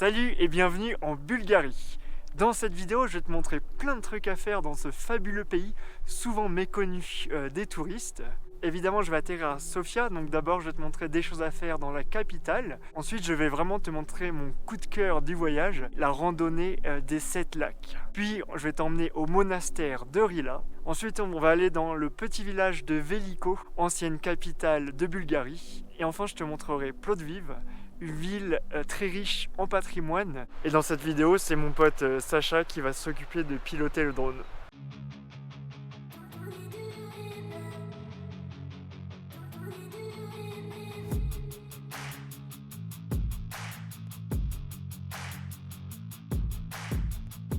Salut et bienvenue en Bulgarie. Dans cette vidéo, je vais te montrer plein de trucs à faire dans ce fabuleux pays, souvent méconnu des touristes. Évidemment, je vais atterrir à Sofia, donc d'abord je vais te montrer des choses à faire dans la capitale. Ensuite, je vais vraiment te montrer mon coup de cœur du voyage, la randonnée des 7 lacs. Puis, je vais t'emmener au monastère de Rila. Ensuite, on va aller dans le petit village de Veliko, ancienne capitale de Bulgarie. Et enfin, je te montrerai Plovdiv, une ville très riche en patrimoine. Et dans cette vidéo, c'est mon pote Sacha qui va s'occuper de piloter le drone.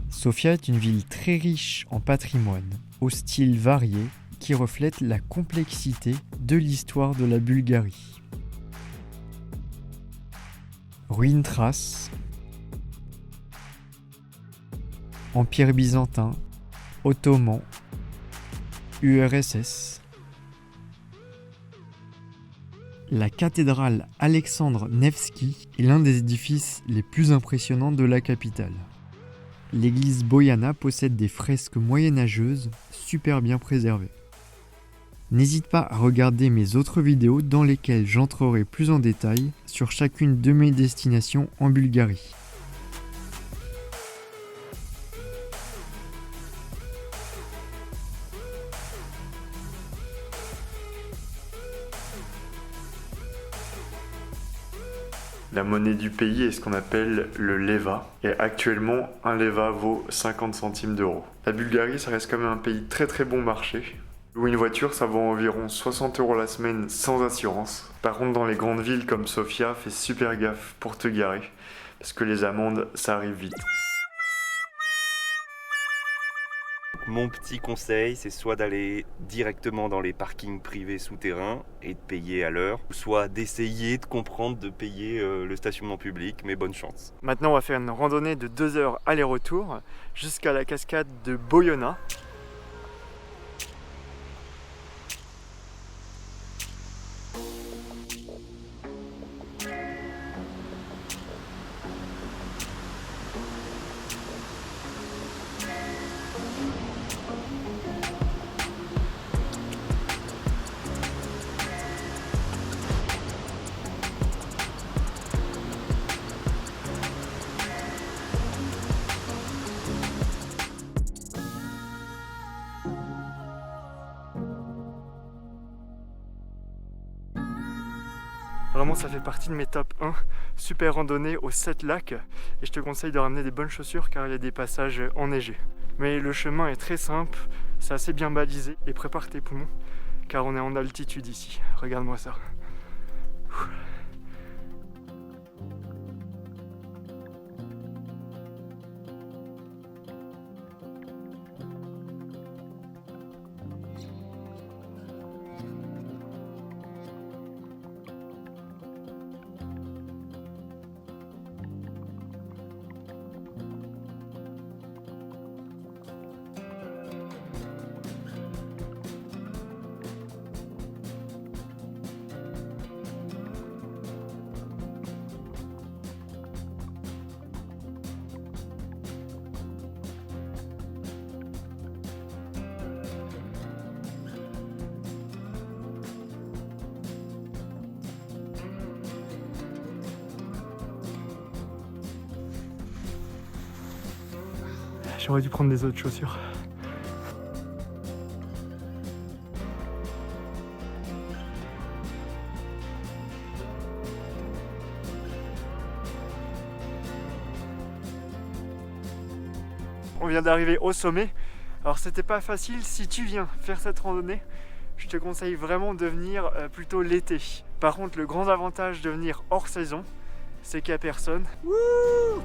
Sofia est une ville très riche en patrimoine, au style varié, qui reflète la complexité de l'histoire de la Bulgarie. Ruines thraces, Empire byzantin, ottoman, URSS. La cathédrale Alexandre Nevski est l'un des édifices les plus impressionnants de la capitale. L'église Boïana possède des fresques moyenâgeuses super bien préservées. N'hésite pas à regarder mes autres vidéos dans lesquelles j'entrerai plus en détail sur chacune de mes destinations en Bulgarie. La monnaie du pays est ce qu'on appelle le leva. Et actuellement, un leva vaut 50 centimes d'euros. La Bulgarie, ça reste quand même un pays très bon marché. Louer une voiture, ça vaut environ 60 euros la semaine sans assurance. Par contre, dans les grandes villes comme Sofia, fais super gaffe pour te garer. Parce que les amendes, ça arrive vite. Mon petit conseil, c'est soit d'aller directement dans les parkings privés souterrains et de payer à l'heure, soit d'essayer de comprendre de payer le stationnement public, mais bonne chance. Maintenant, on va faire une randonnée de 2 heures aller-retour jusqu'à la cascade de Boïana. Vraiment, ça fait partie de mes top 1. Super randonnée aux 7 lacs. Et je te conseille de ramener des bonnes chaussures car il y a des passages enneigés. Mais le chemin est très simple, c'est assez bien balisé. Et prépare tes poumons car on est en altitude ici. Regarde-moi ça. J'aurais dû prendre des autres chaussures. On vient d'arriver au sommet. Alors c'était pas facile. Si tu viens faire cette randonnée, je te conseille vraiment de venir plutôt l'été. Par contre, le grand avantage de venir hors saison, c'est qu'il n'y a personne. Wouh!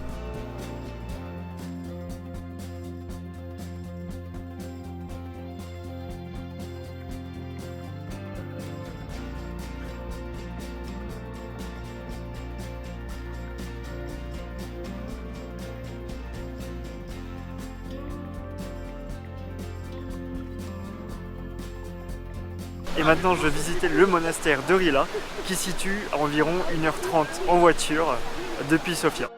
Et maintenant, je vais visiter le monastère de Rila, qui se situe à environ 1h30 en voiture depuis Sofia.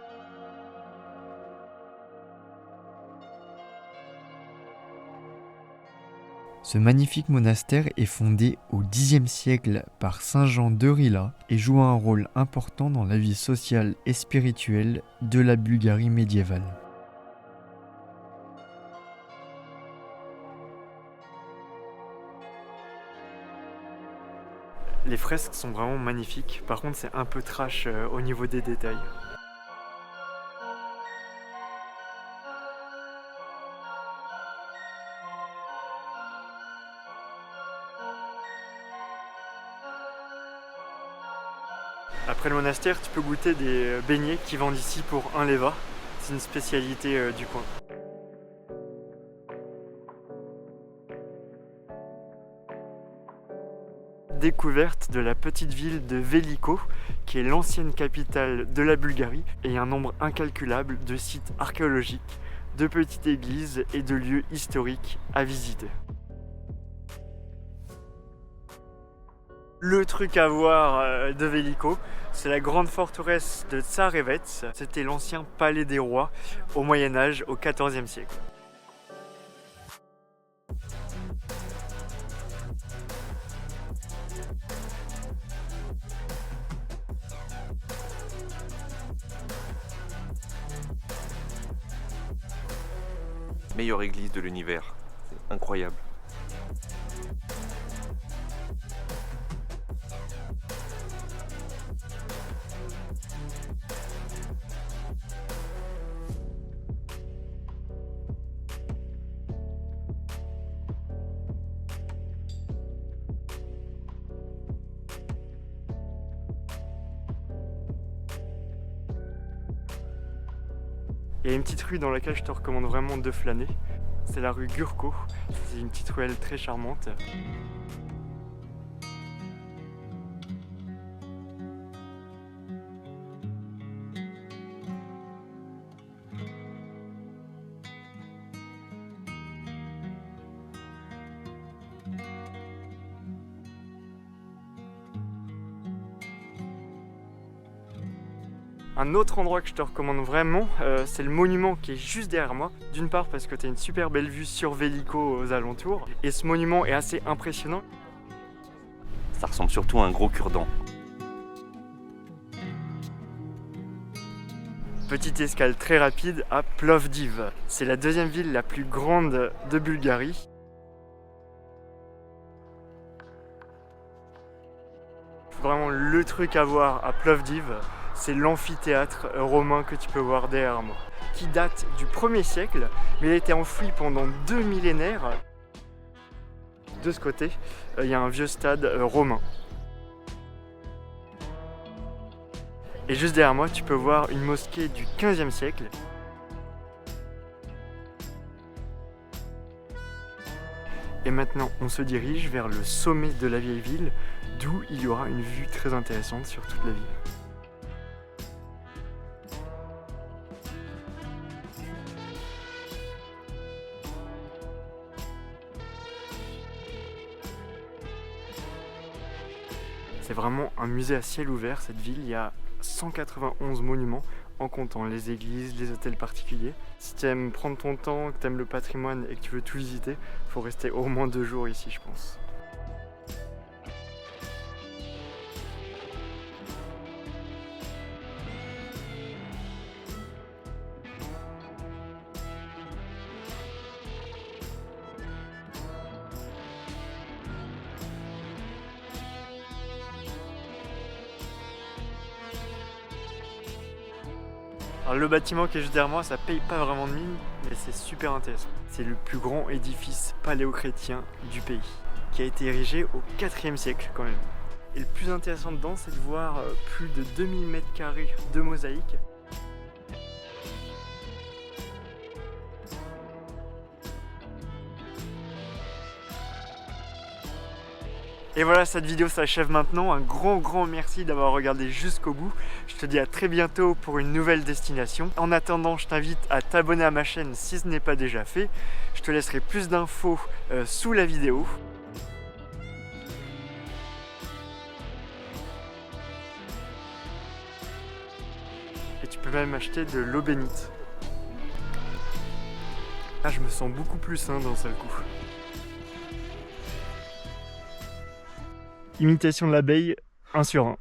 Ce magnifique monastère est fondé au Xe siècle par Saint Jean de Rila et joue un rôle important dans la vie sociale et spirituelle de la Bulgarie médiévale. Les fresques sont vraiment magnifiques, par contre c'est un peu trash au niveau des détails. Après le monastère, tu peux goûter des beignets qui vendent ici pour 1 leva. C'est une spécialité du coin. Découverte de la petite ville de Veliko, qui est l'ancienne capitale de la Bulgarie, et un nombre incalculable de sites archéologiques, de petites églises et de lieux historiques à visiter. Le truc à voir de Veliko, c'est la grande forteresse de Tsarevets. C'était l'ancien palais des rois au Moyen-Âge, au XIVe siècle. Meilleure église de l'univers, c'est incroyable. Il y a une petite rue dans laquelle je te recommande vraiment de flâner. C'est la rue Gurko. C'est une petite ruelle très charmante. Un autre endroit que je te recommande vraiment, c'est le monument qui est juste derrière moi. D'une part parce que tu as une super belle vue sur Veliko aux alentours. Et ce monument est assez impressionnant. Ça ressemble surtout à un gros cure-dent. Petite escale très rapide à Plovdiv. C'est la deuxième ville la plus grande de Bulgarie. Vraiment le truc à voir à Plovdiv, c'est l'amphithéâtre romain que tu peux voir derrière moi, qui date du 1er siècle, mais il a été enfoui pendant 2 millénaires. De ce côté, il y a un vieux stade romain. Et juste derrière moi, tu peux voir une mosquée du 15e siècle. Et maintenant, on se dirige vers le sommet de la vieille ville, d'où il y aura une vue très intéressante sur toute la ville. C'est vraiment un musée à ciel ouvert, cette ville. Il y a 191 monuments, en comptant les églises, les hôtels particuliers. Si tu aimes prendre ton temps, que tu aimes le patrimoine et que tu veux tout visiter, il faut rester au moins 2 jours ici, je pense. Alors le bâtiment qui est juste derrière moi, ça paye pas vraiment de mine, mais c'est super intéressant. C'est le plus grand édifice paléochrétien du pays, qui a été érigé au 4e siècle quand même. Et le plus intéressant dedans, c'est de voir plus de 2000 m² de mosaïque. Et voilà, cette vidéo s'achève maintenant. Un grand merci d'avoir regardé jusqu'au bout. Je te dis à très bientôt pour une nouvelle destination. En attendant, je t'invite à t'abonner à ma chaîne si ce n'est pas déjà fait. Je te laisserai plus d'infos sous la vidéo. Et tu peux même acheter de l'eau bénite. Ah, je me sens beaucoup plus sain d'un seul coup. Imitation de l'abeille, 1 sur 1.